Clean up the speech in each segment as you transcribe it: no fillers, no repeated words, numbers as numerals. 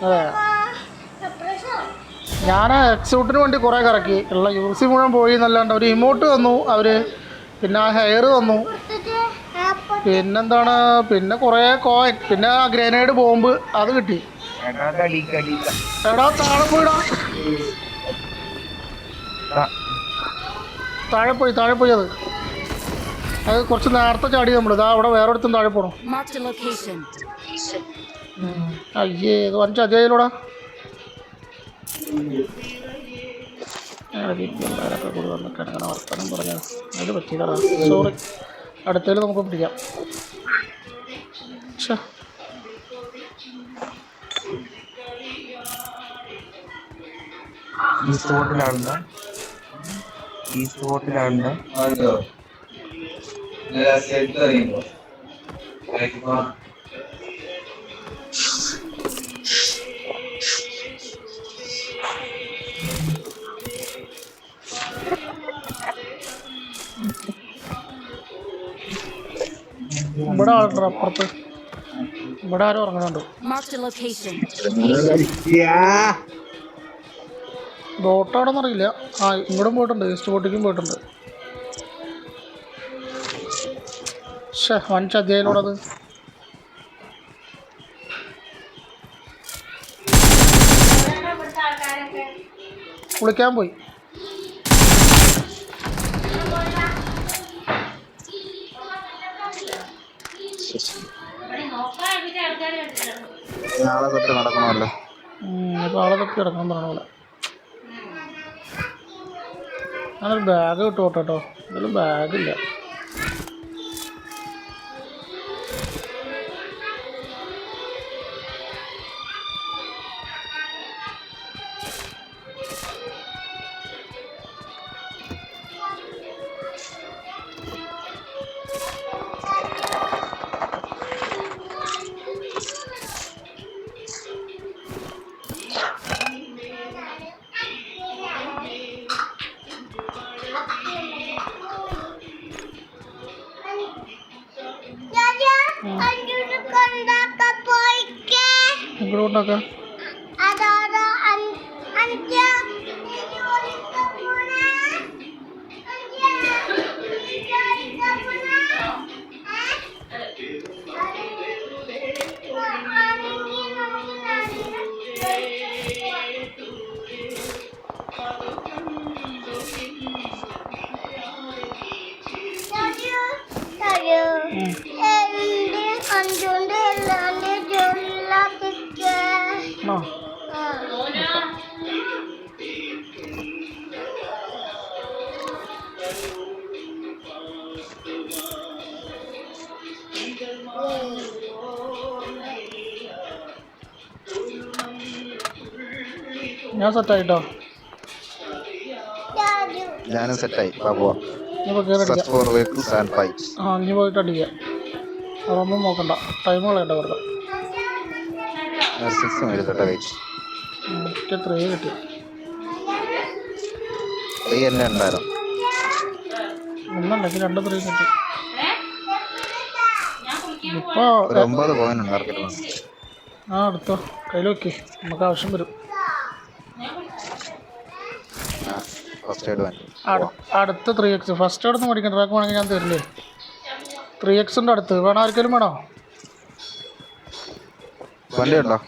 അതെ, ഞാൻ എക്സൂട്ടിന് വേണ്ടി കുറേ കറക്കി. ഉള്ള യൂസി മുഴുവൻ പോയി എന്നല്ലാണ്ട് ഒരു ഇമോട്ട് തന്നു അവർ, പിന്നെ ആ ഹെയർ തന്നു, പിന്നെന്താണ്, പിന്നെ കുറേ കോയിൻ, പിന്നെ ആ ഗ്രനേഡ് ബോംബ് അത് കിട്ടി. എടാ താഴെ പോയിടാ, താഴെ പോയി അത് കുറച്ച് നേരത്തെ ചാടി നമ്മൾ. ഇതാ അവിടെ വേറെ അടുത്തും താഴെ പോകണം. അയ്യേ, ഇത് വഞ്ച അജയിലൂടാ പിള്ളേരൊക്കെ കൂടി വന്നിട്ട് അങ്ങനെ വർത്തനം പറഞ്ഞത് അത് പറ്റിയതാ. സോറി, അടുത്തതിൽ നമുക്ക് പിടിക്കാം. ഇവിടെ ആളുണ്ടോ അപ്പുറത്ത്? ഇവിടെ ആരും ഇറങ്ങുന്നുണ്ട്. ബോട്ടാണെന്ന് അറിയില്ല. ആ ഇങ്ങോട്ടും പോയിട്ടുണ്ട്, ഈസ്റ്റ് ബോട്ടിലേക്കും പോയിട്ടുണ്ട്. പക്ഷേ വൻ ചതിയിലൂടത് കുളിക്കാൻ പോയി. നാളെ തൊട്ട് നടക്കണമല്ലോ. നാളെ തൊട്ട് കിടക്കണം പറഞ്ഞ പോലെ. ഞാനൊരു ബാഗ് കിട്ടും കേട്ടോ, ഇതിലും ബാഗില്ല. ഇങ്ങോട്ടൊക്കെ ഞാൻ സെറ്റായിട്ടോ. ഞാനും സെറ്റായി. ബാബുവാ ഇനി പോയിട്ട് അടിക്കാം. അതൊന്നും നോക്കണ്ട, ടൈം കളയണ്ട വെറുതെ. 3 കിട്ടി. ഒന്നുണ്ടെങ്കിൽ 2 3 കിട്ടി. ഇപ്പൊ എടുത്തോ, കയ്യിൽ വെക്കേ, നമുക്ക് ആവശ്യം വരും. അടുത്ത് 3x ഫസ്റ്റ് എവിടെ നിന്ന് മേടിക്കണ്ട. ട്രാക്ക് വേണമെങ്കിൽ ഞാൻ തരില്ലേ? 3x ഉണ്ട് അടുത്ത്. വേണം ആർക്കെങ്കിലും വേണോ? വണ്ടി ഉണ്ടോ?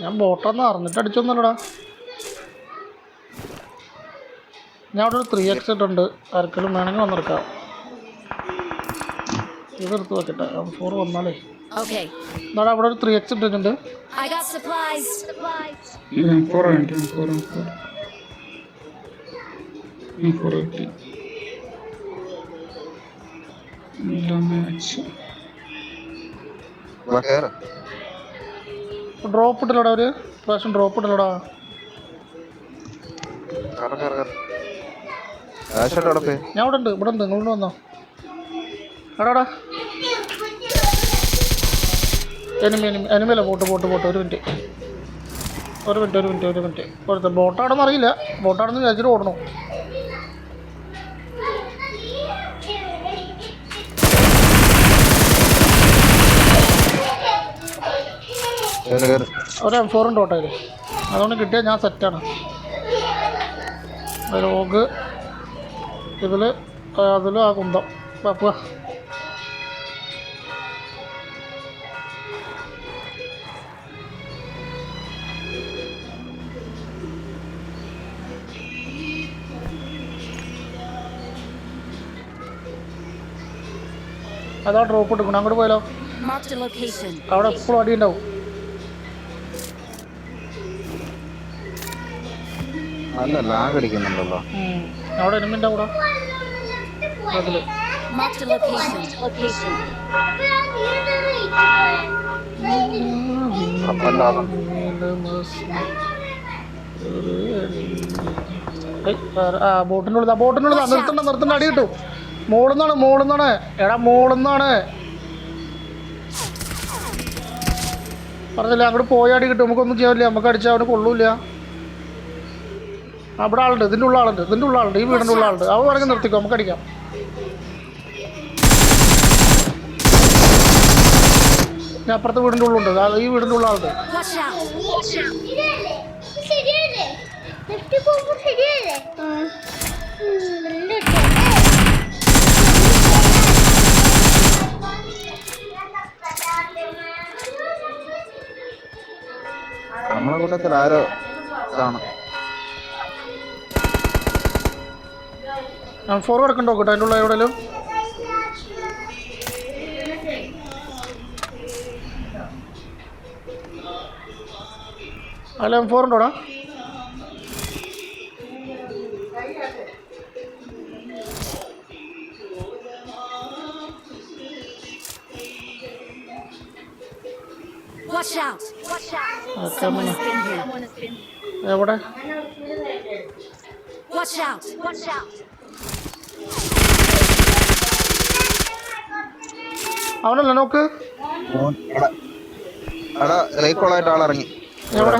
ഞാൻ ബോട്ടൊന്നും അറിഞ്ഞിട്ട് അടിച്ചൊന്നുമല്ലടാ. ഞാൻ അവിടെ ഒരു 3x ഇട്ടുണ്ട്. ആർക്കെങ്കിലും വേണമെങ്കിൽ വന്നെടുക്കാം. ഇതെടുത്ത് വെക്കട്ടെ, 4 വന്നാലേ. എന്നാടാ അവിടെ ഒരു 3x ഇട്ടിട്ടുണ്ട്. ഡ്രോപ്പ് ഇട്ടില്ലടാ ഒരു പ്രാവശ്യം, ഡ്രോപ്പ് ഇട്ടില്ലടാ. ഞാൻ ഇവിടെ ഉണ്ട്, നിങ്ങളോട് വന്നോ. എടാടാ എനിമല്ല, പോട്ട് 1 മിനിറ്റ്. ഒരു മിനിറ്റ് കൊടുത്ത ബോട്ടാണെന്ന് അറിയില്ല. ബോട്ടാണെന്ന് വിചാരിച്ചിട്ട് ഓടണം. ഒരു M4 ഉണ്ട് ഓട്ടയിൽ. അതുകൊണ്ട് കിട്ടിയാൽ ഞാൻ സെറ്റാണ്. ലോഗ് അതിലും ആ കുന്തം പാപ്പ. അതാ ഡ്രോപ്പ് എടുക്കണം. അങ്ങോട്ട് പോയാലോ? അവിടെ എപ്പോഴും അടി ഉണ്ടാവും. നല്ല ലാഗ് അടിക്കുന്നുണ്ടല്ലോ. അവിടെ എനിമിൻ്റെ അവിടെ അതിൽ ബോട്ടിനുള്ളതാ നിർത്തണ്ട അടി കിട്ടും. മോളിന്നാണ് എടാ മോളിന്നാണ് പറഞ്ഞില്ല. അങ്ങോട്ട് പോയ അടി കിട്ടും. നമുക്കൊന്നും ചെയ്യാനില്ല. നമുക്ക് അടിച്ചാൽ അവന് കൊള്ളൂല. അവിടെ ആളുണ്ട്. ഇതിൻ്റെ ഉള്ള ആളുണ്ട്. ഈ വീടിൻ്റെ ഉള്ള ആളുണ്ട്. അവ വേണമെങ്കിൽ നിർത്തിക്കോ, നമുക്ക് അടിക്കാം. ഞാൻ അപ്പുറത്തെ വീടിൻ്റെ ഉള്ളുണ്ട്. ഈ വീടിൻ്റെ ഉള്ള ആളുണ്ട്. നമ്മളെ കൂട്ടത്തിൽ ആരോ ഇതാണ്. M4 എടുക്കണ്ടോ കേട്ടോ അതിൻ്റെ ഉള്ള എവിടെയും. അല്ല M4 ഉണ്ടോടാ? എവിടെ? അവനല്ല നോക്ക്. റീകോളായിട്ട് ആളിറങ്ങി. എവിടെ?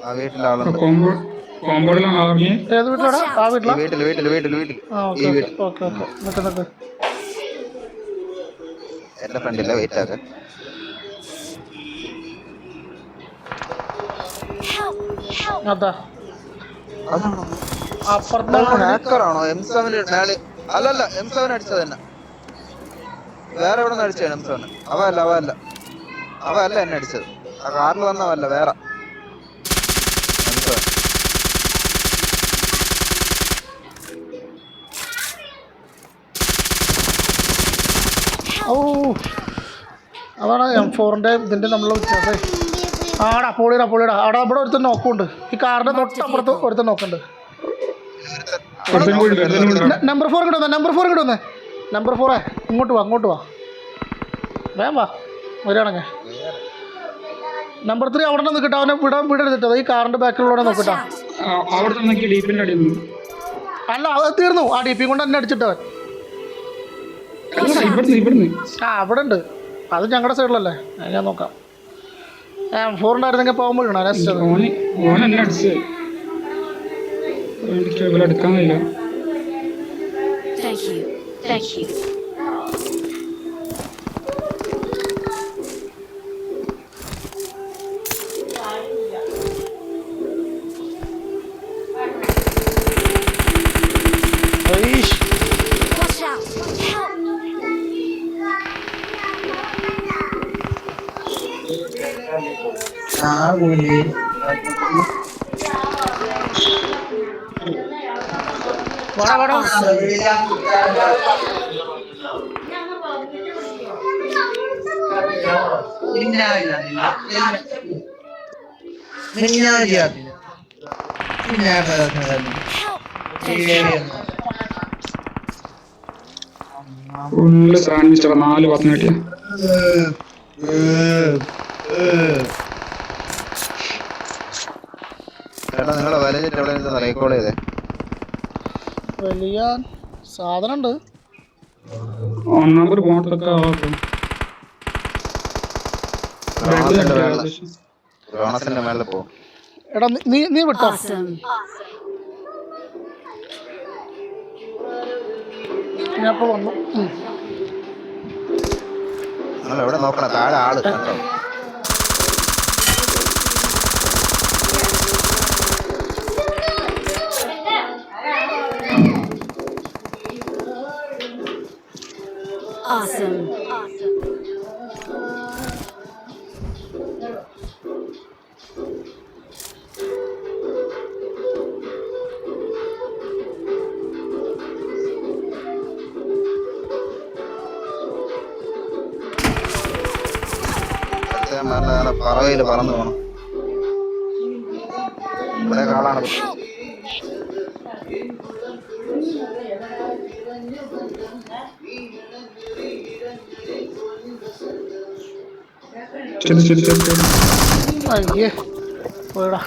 ആ വീട്ടിലെ ആളുണ്ട്. ഏത് വീട്ടിലാടാ? ആ വീട്ടിലാ? വീട്ടിൽ. ഓക്കെ നിൽക്ക്. എന്റെ ഫ്രണ്ടില്ല, വെയിറ്റ് ആക്ക്. അതാ ഹാക്കറാണോ? M7 മേളി അല്ലല്ല, M7 അടിച്ചത് തന്നെ. വേറെ എവിടെ നിന്ന് അടിച്ചാണ് M7? അവ അല്ല എന്നെ അടിച്ചത്. ആ കാറിൽ വന്നവല്ല, വേറെ M7. ഓ അതാണ് M4ൻ്റെ ഇതിൻ്റെ നമ്മളെ വ്യത്യാസം. ആടാ പൊളിയിടാ. അവിടെ അവിടെ ഒരുത്തൻ നോക്കുന്നുണ്ട്. ഈ കാറിൻ്റെ തൊട്ടപ്പുറത്ത് ഒരുത്തൻ നോക്കുന്നുണ്ട്. നമ്പർ 4 ഇങ്ങോട്ട് വന്നേ. നമ്പർ 4 ഇങ്ങോട്ട് വാ. വേം വാ വരികയാണെങ്കിൽ. നമ്പർ 3 അവിടെ നിന്ന് നിൽക്കട്ടെ. അവനെ വിടരുതിട്ടോ. ഈ കാറിൻ്റെ ബാക്കിലൂടെ നോക്കട്ടോ. അല്ല അത് തീർന്നു. ആ DP കൊണ്ട് തന്നെ അടിച്ചിട്ടവൻ. അവിടെ ഉണ്ട്. അത് ഞങ്ങളുടെ സൈഡിലല്ലേ. ഞാൻ നോക്കാം. M4 ഉണ്ടായിരുന്നെങ്കിൽ പോകുമ്പോൾ എടുക്കാൻ കഴിയില്ല. ഫുള്ള് സാൻഡ്വിച്ച് 4 10 കിട്ടിയ. നിങ്ങളെ വലിയ റീകോൾ ചെയ്തേ. വലിയ സാധനം ഉണ്ട്. നമ്പർ പോകത്തൊക്കെ ഗ്രോണസിന്റെ മേളിൽ പോകും. എടാ നീ വിട്ടോ. ഞാൻ ഇപ്പോൾ വന്നു. നിങ്ങൾ എവിടെ നോക്കണം? താഴെ ആള് കണ്ടോ? Awesome. പറവയില് പറന്നു പോണം. ഇവിടെ കാളാണ്. അയ്യേ പോയടാ.